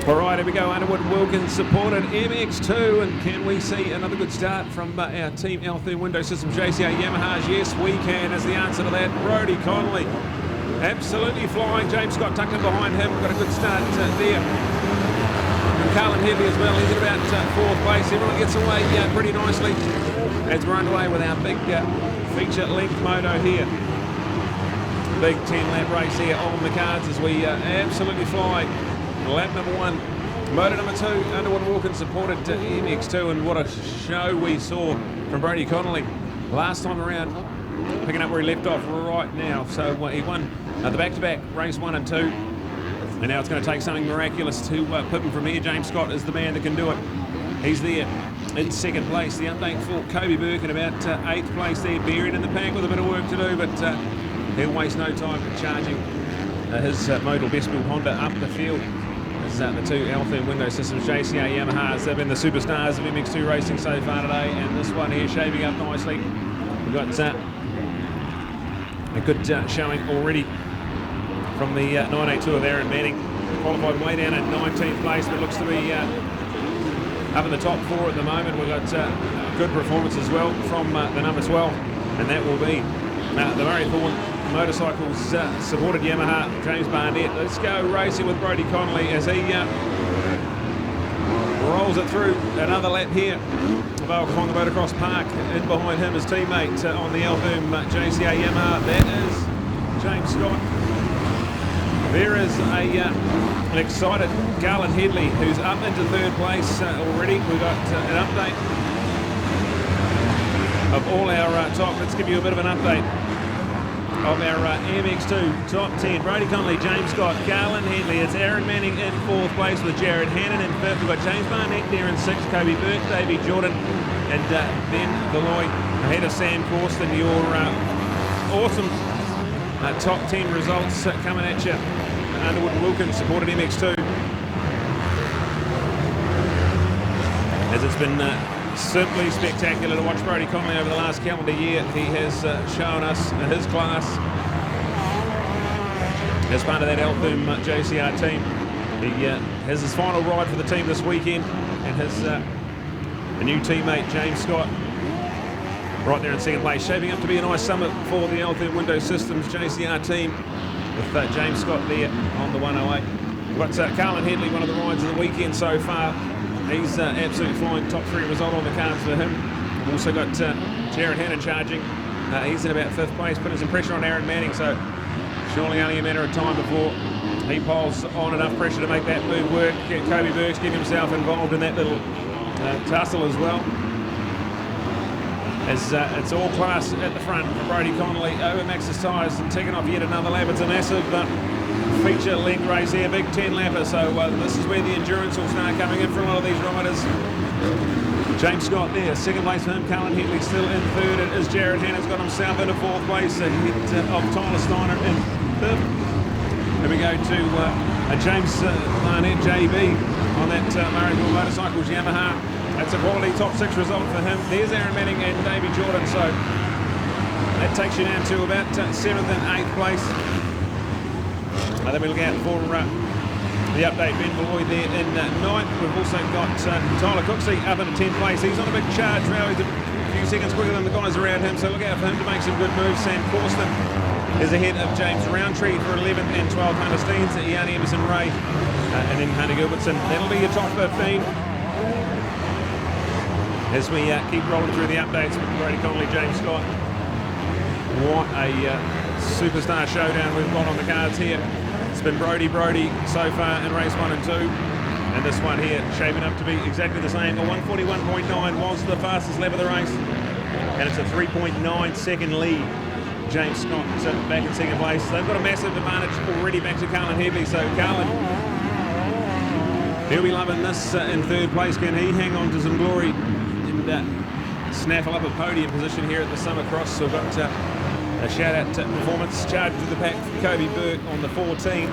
All right, here we go. Underwood Wilkins supported MX2, and can we see another good start from our team L3 Window Systems JCA Yamahas? Yes, we can, is the answer to that. Brodie Connolly absolutely flying. James Scott tucked in behind him. We've got a good start there. And Carlin Headley as well. He's at about fourth place. Everyone gets away pretty nicely as we're underway with our big feature length moto here. Big 10-lap race here on the cards as we absolutely fly. Lap number one, moto number two, Underwood Wilkins supported MX2, and what a show we saw from Brodie Connolly last time around, picking up where he left off right now. So he won the back-to-back race 1 and 2, and now it's going to take something miraculous to put him from here. James Scott is the man that can do it. He's there in second place. The update for Kobe Burke in about 8th place there, buried in the pack with a bit of work to do, but he'll waste no time charging his modal best build Honda up the field. The two L3 Window Systems JCA Yamahas. They've been the superstars of MX2 racing so far today, and this one here shaping up nicely. We've got a good showing already from the 982 of Aaron Manning. Qualified way down at 19th place, but looks to be up in the top 4 at the moment. We've got good performance as well from the number 12, and that will be the Murray Thorn Motorcycles supported Yamaha, James Barnett. Let's go racing with Brodie Connolly as he rolls it through another lap here of Alkafonga Motocross Park. In behind him his teammate on the L3 JCA Yamaha, that is James Scott. There is an excited Garland Headley who's up into 3rd place already. We've got an update of all our top. Let's give you a bit of an update of our MX2 top 10. Brodie Connolly, James Scott, Garland Headley. It's Aaron Manning in 4th place with Jared Hannon in 5th. We've got James Barnett there in 6th, Kobe Burke, Davey Jordan, and Ben Deloy ahead of Sam Corsten. Your awesome top 10 results coming at you. Underwood Wilkins supported MX2. As it's been simply spectacular to watch Brodie Connolly over the last calendar year. He has shown us his class as part of that L3 JCR team. He has his final ride for the team this weekend, and his a new teammate James Scott right there in 2nd place, shaping up to be a nice summit for the L3 Window Systems JCR team with James Scott there on the 108. We've got Carlin Headley, one of the rides of the weekend so far. He's absolutely flying, top 3 result on the cards for him. We've also got Jared Hannon charging. He's in about 5th place, putting some pressure on Aaron Manning, so surely only a matter of time before he piles on enough pressure to make that move work. Kobe Burke's getting himself involved in that little tussle as well. As it's all class at the front for Brodie Connolly over Max's tyres and taking off yet another lap. It's a massive feature length race here, big 10-lapper, so this is where the endurance will start coming in for a lot of these riders. James Scott there, 2nd place for him. Carlin Headley still in 3rd. It is Jared Hannon's got himself into 4th place ahead of Tyler Steiner in 5th. Here we go to James Barnett JB on that Murray Thorn Motorcycles Yamaha. That's a quality top 6 result for him. There's Aaron Manning and Davey Jordan, so that takes you down to about 7th and 8th place. Then we look out for the update, Ben Beloy there in 9th. We've also got Tyler Cooksey up into 10th place. He's on a big charge now. He's a few seconds quicker than the guys around him, so look out for him to make some good moves. Sam Corsten is ahead of James Roundtree for 11th and 12th. Hunter Steens, Yanni Emerson Ray, and then Hunter Gilbertson. That'll be your top 15. As we keep rolling through the updates with Brodie Connolly, James Scott. What a superstar showdown we've got on the cards here. It's been Brodie so far in race 1 and 2, and this one here shaping up to be exactly the same. The 141.9 was the fastest lap of the race, and it's a 3.9 second lead. James Scott back in 2nd place. They've got a massive advantage already back to Carlin Headley, so Carlin, he'll be loving this in 3rd place. Can he hang on to some glory and snaffle up a podium position here at the Summer Cross? So we've got a shout out to performance charge to the pack for Kobe Burke on the 14.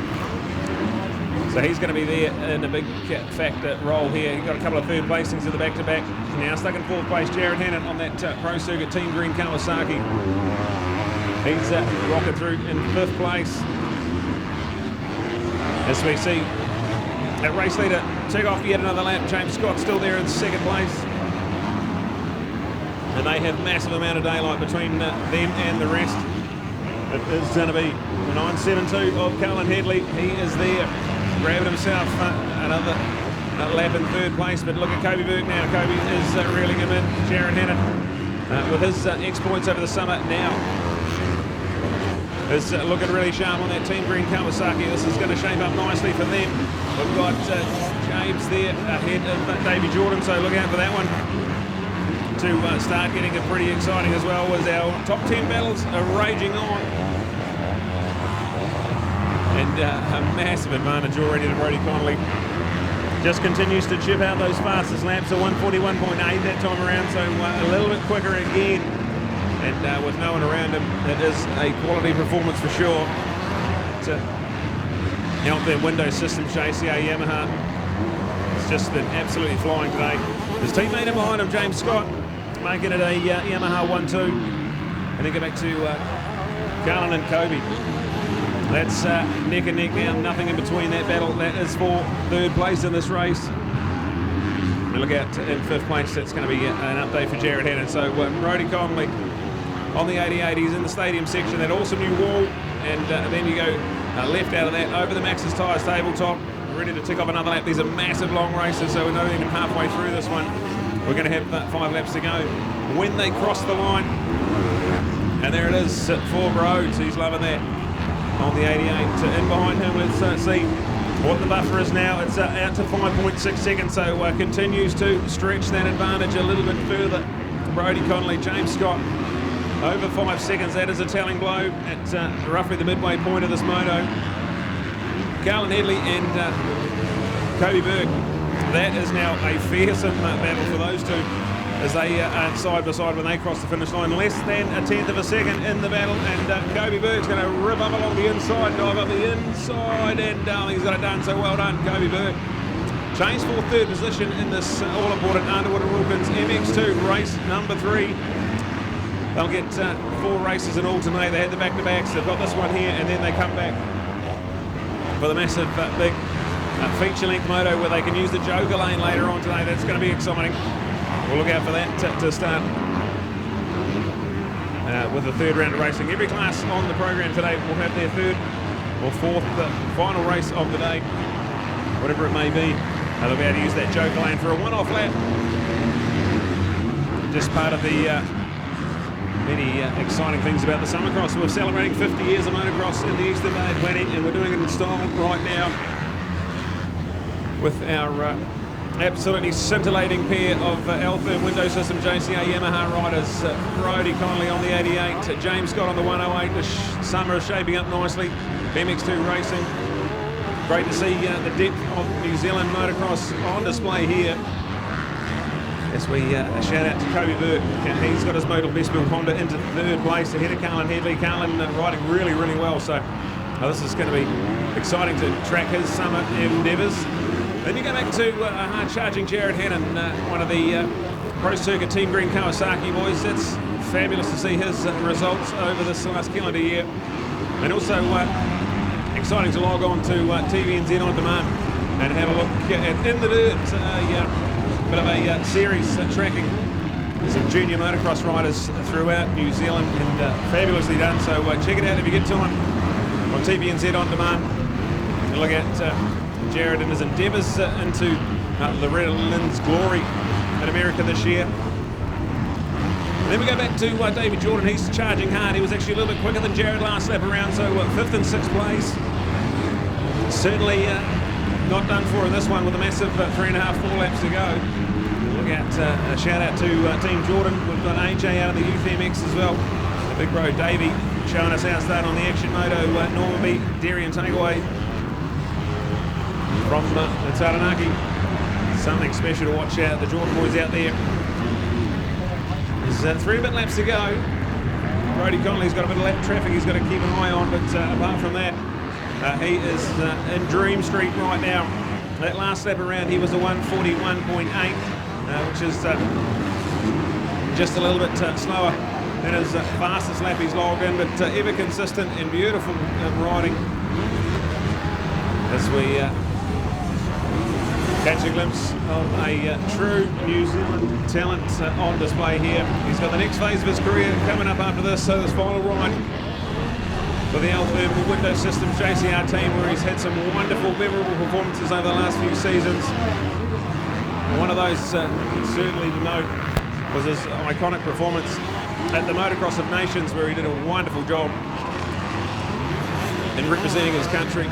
So he's going to be there in a big factor role here. He got a couple of 3rd placings in the back-to-back. Now stuck in 4th place, Jared Hannon on that Pro Circuit Team Green Kawasaki. He's rocking through in 5th place. As we see That race leader took off yet another lap. James Scott still there in second place. And they have massive amount of daylight between them and the rest. It is going to be the 9.72 of Cullen Headley. He is there, grabbing himself another lap in third place. But look at Kobe Burke now. Kobe is reeling him in. Jared Hannon with his exploits over the summer now is looking really sharp on that Team Green Kawasaki. This is going to shape up nicely for them. We've got James there ahead of Davey Jordan, so look out for that one to start getting it pretty exciting as well, as our top 10 battles are raging on. And a massive advantage already to Brodie Connolly. Just continues to chip out those fastest laps, a 141.8 that time around, so a little bit quicker again. And with no one around him, it is a quality performance for sure. To help their window system, JCA Yamaha. It's just been absolutely flying today. His teammate in behind him, James Scott, making it a Yamaha 1-2. And then go back to Cullen and Kobe. That's neck and neck now, nothing in between that battle. That is for third place in this race. And look out in fifth place, that's going to be an update for Jared Hannon. So Brodie Connolly on the 88, he's in the stadium section, that awesome new wall. And then you go left out of that, over the Max's Tyres tabletop, ready to tick off another lap. These are massive long races, so we're not even halfway through this one. We're going to have 5 laps to go. When they cross the line, and there it is for Rhodes, he's loving that on the 88. In behind him, let's see what the buffer is now. It's out to 5.6 seconds, so continues to stretch that advantage a little bit further. Brodie Connolly, James Scott, over 5 seconds. That is a telling blow at roughly the midway point of this moto. Cullen Headley and Kobe Burke. That is now a fearsome battle for those two, as they are side by side when they cross the finish line. Less than a tenth of a second in the battle, and Kobe Burke's going to rip up along the inside, dive up the inside, and he's got it done. So well done, Kobe Burke. Changed for third position in this all-important Underwood and Wilkins MX2 race number 3. They'll get 4 races in all tonight. They had the back-to-backs. They've got this one here, and then they come back for the massive big feature-length moto where they can use the Joker lane later on today. That's going to be exciting. We'll look out for that to start with the third round of racing. Every class on the program today will have their third or fourth final race of the day, whatever it may be. They'll be able to use that Joker lane for a one-off lap. Just part of the many exciting things about the Summercross. We're celebrating 50 years of motocross in the Eastern Bay Planning, and we're doing it in style right now with our absolutely scintillating pair of L-Firm window system JCA Yamaha riders. Brodie Connolly on the 88, James Scott on the 108. The summer is shaping up nicely. MX2 Racing. Great to see the depth of New Zealand motocross on display here. As we shout out to Kobe Burke. He's got his Motor Best Built Honda into third place ahead of Cullen Headley. Cullen riding really, really well. So this is going to be exciting to track his summer endeavours. Then you go back to hard-charging Jared Hannon, one of the Pro Circuit Team Green Kawasaki boys. It's fabulous to see his results over this last calendar year. And also exciting to log on to TVNZ On Demand and have a look at In the Dirt, bit of a series tracking some junior motocross riders throughout New Zealand, and fabulously done. So check it out if you get time on TVNZ On Demand. And look at Jared and his endeavours into Loretta Lynn's glory in America this year. And then we go back to David Jordan. He's charging hard. He was actually a little bit quicker than Jared last lap around, so 5th and 6th place. Certainly not done for in this one with a massive 3.5, 4 laps to go. Look out, a shout out to Team Jordan. We've got AJ out of the Youth MX as well. The big bro Davey showing us how start on the Action Moto Normanby Darien takeaway from the Taranaki. Something special to watch out. The Jordan boys out there. There's 3 bit laps to go. Brodie Connolly's got a bit of lap traffic he's got to keep an eye on, but apart from that, he is in Dream Street right now. That last lap around, he was a 141.8, which is just a little bit slower than his fastest lap he's logged in, but ever consistent and beautiful riding as we Catch a glimpse of a true New Zealand talent on display here. He's got the next phase of his career coming up after this, so this final ride for the Altherm Window Systems JCR team, where he's had some wonderful, memorable performances over the last few seasons. One of those, certainly to note, was his iconic performance at the Motocross of Nations, where he did a wonderful job in representing his country.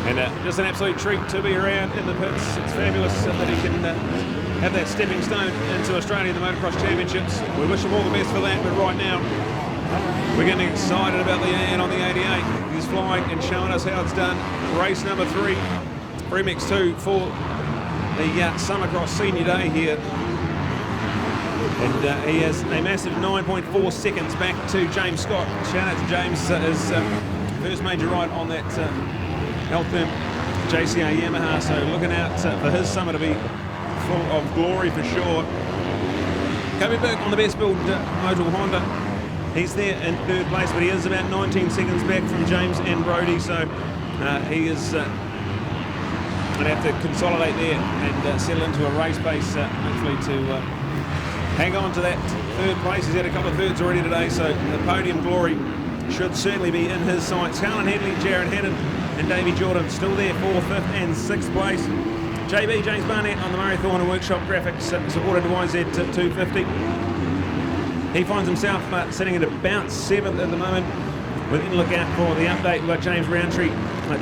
And just an absolute treat to be around in the pits. It's fabulous that he can have that stepping stone into Australia, the Motocross Championships. We wish him all the best for that, but right now we're getting excited about the AN on the 88. He's flying and showing us how it's done. Race number 3 for MX2 for the Summercross Senior Day here. And he has a massive 9.4 seconds back to James Scott. Shout out to James, his first major ride on that Altherm JCR Yamaha, so looking out for his summer to be full of glory for sure. Kobe Burke on the best build Motul Honda. He's there in 3rd place, but he is about 19 seconds back from James and Brody, so he is going to have to consolidate there and settle into a race pace, hopefully to hang on to that 3rd place. He's had a couple of thirds already today, so the podium glory should certainly be in his sights. Colin Headley, Jared Hannon and Davey Jordan still there, 4th, 5th and 6th place. JB, James Barnett on the Murray Thorne and Workshop Graphics, supported by YZ250. He finds himself sitting at about 7th at the moment. We're going to look out for the update. We've got James Roundtree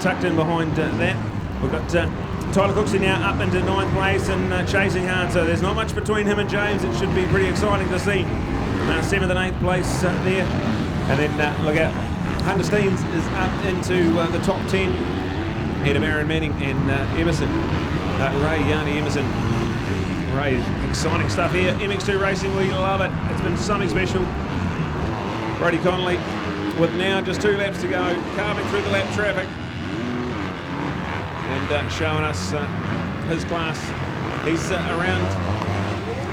tucked in behind that. We've got Tyler Cooksey now up into 9th place and chasing hard, so there's not much between him and James. It should be pretty exciting to see 7th and 8th place there. And then look out, Hunter Steens is up into the top 10 ahead of Aaron Manning and Emerson. Ray, Yanni Emerson. Ray, exciting stuff here. MX2 Racing, we love it. It's been something special. Brody Connolly with now just 2 laps to go, carving through the lap traffic and showing us his class. He's around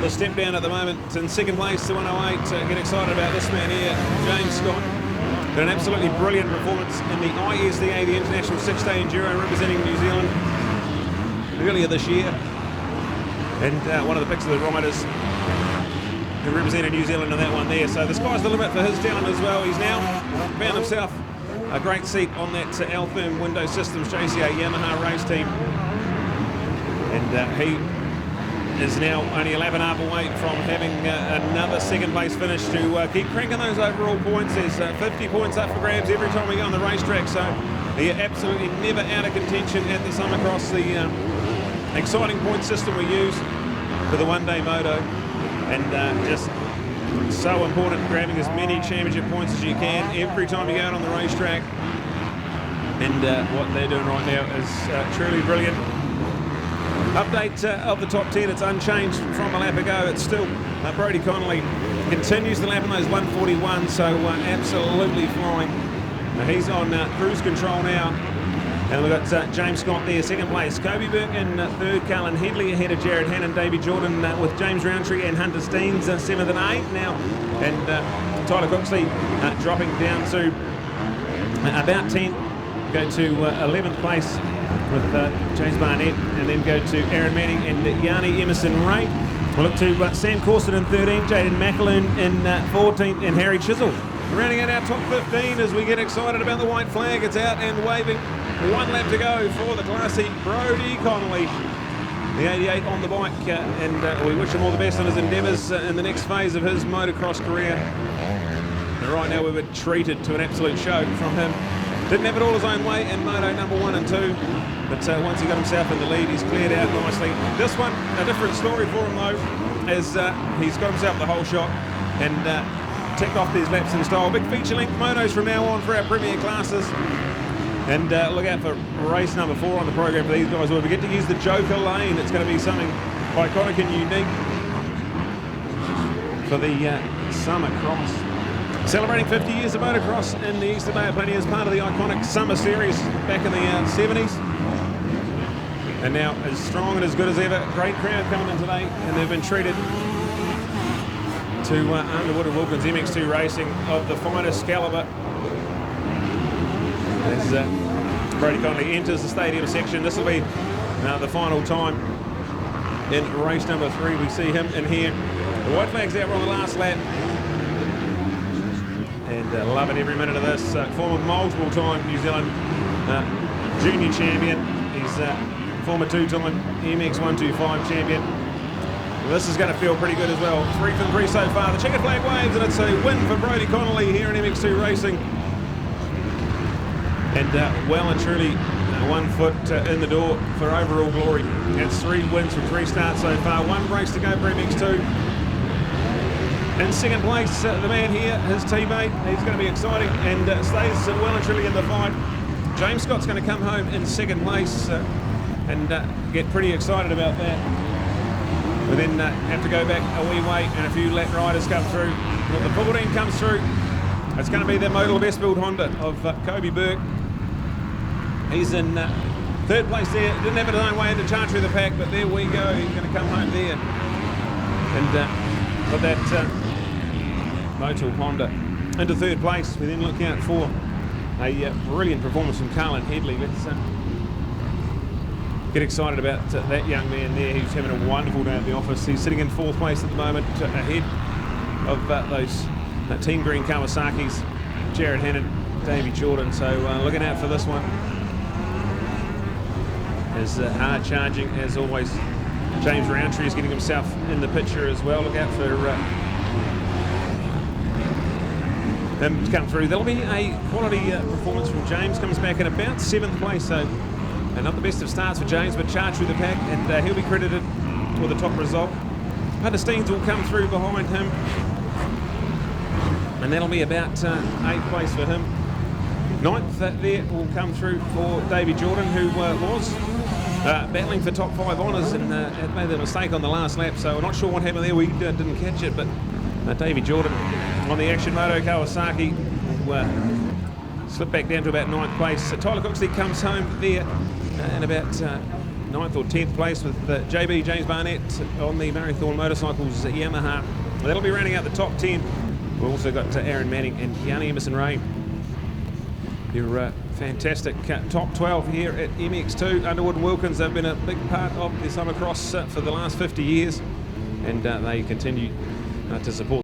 the step down at the moment in 2nd place to 108. Get excited about this man here, James Scott. Did an absolutely brilliant performance in the ISDA, the International 6-Day Enduro, representing New Zealand earlier this year. And one of the picks of the riders who represented New Zealand in that one there. So the sky's the limit for his talent as well. He's now found himself a great seat on that Altherm Window Systems JCR Yamaha race team. And he is now only 11 up away from having another 2nd place finish to keep cranking those overall points. There's 50 points up for grabs every time we go on the racetrack, so they're absolutely never out of contention at the Summercross. The exciting point system we use for the one-day moto, and just so important, grabbing as many championship points as you can every time you go out on the racetrack. And what they're doing right now is truly brilliant. Update of the top 10, it's unchanged from a lap ago. It's still Brody Connolly continues the lap in those 141, so absolutely flying. He's on cruise control now. And we've got James Scott there, 2nd place. Kobe Burke in 3rd. Colin Headley ahead of Jared Hannon, Davey Jordan with James Roundtree and Hunter Steens, 7th and 8th now. And Tyler Cooksey dropping down to about 10th. Go to 11th place with James Barnett, and then go to Aaron Manning and Yanni Emerson Ray. We'll look to Sam Corson in 13th, Jaden McAloon in 14th, and Harry Chisel. Rounding out our top 15 as we get excited about the white flag. It's out and waving. 1 lap to go for the classy Brody Connolly. The 88 on the bike, and we wish him all the best in his endeavours in the next phase of his motocross career. And right now we were treated to an absolute show from him. Didn't have it all his own way in Moto number 1 and 2, but once he got himself in the lead, he's cleared out nicely. This one, a different story for him though, as he's got himself the whole shot and ticked off these laps in style. Big feature length motos from now on for our premier classes. And look out for race number 4 on the program for these guys, where we get to use the Joker lane. It's going to be something iconic and unique for the Summercross. Celebrating 50 years of motocross in the Eastern Bay of Plenty as part of the iconic Summer Series back in the 70s. And now as strong and as good as ever. Great crowd coming in today, and they've been treated to Underwood and Wilkins MX2 Racing of the finest calibre. As Brody Connolly enters the stadium section. This will be the final time in race number 3. We see him in here. The white flag's out on the last lap. And loving every minute of this. Former multiple-time New Zealand junior champion. He's former 2-time MX125 champion. Well, this is going to feel pretty good as well. 3 from 3 so far. The checkered flag waves, and it's a win for Brody Connolly here in MX2 Racing. And well and truly 1 foot in the door for overall glory. It's 3 wins from 3 starts so far. 1 race to go for MX2. In second place, the man here, his teammate, he's going to be exciting and stays well and truly in the fight. James Scott's going to come home in second place and get pretty excited about that. But then have to go back a wee way and a few lap riders come through. Well, the full team comes through. It's going to be the model best build Honda of Kobe Burke. He's in third place there. Didn't have it his own way into charge through the pack, but there we go. He's going to come home there. And got that Motul Honda into third place. We then look out for a brilliant performance from Carlin Headley. Let's get excited about that young man there who's having a wonderful day at the office. He's sitting in 4th place at the moment, ahead of those Team Green Kawasaki's, Jared Hannon, Davey Jordan. So looking out for this one. As hard charging as always. James Roundtree is getting himself in the picture as well. Look out for him to come through. There'll be a quality performance from James. Comes back in about 7th place, so not the best of starts for James, but charged through the pack, and he'll be credited with the top result. Hunter Steens will come through behind him, and that'll be about 8th place for him. 9th there will come through for Davey Jordan, who was battling for top 5 honours and had made the mistake on the last lap, so I'm not sure what happened there. We didn't catch it, but Davey Jordan on the Action Moto Kawasaki will slip back down to about 9th place. Tyler Cooksley comes home there in about 9th or 10th place with JB James Barnett on the Murray Thorn Motorcycles Yamaha. That'll be rounding out the top 10. We've also got Aaron Manning and Yanni Emerson-Ray. Your fantastic top 12 here at MX2. Underwood and Wilkins have been a big part of the summer cross for the last 50 years, and they continue to support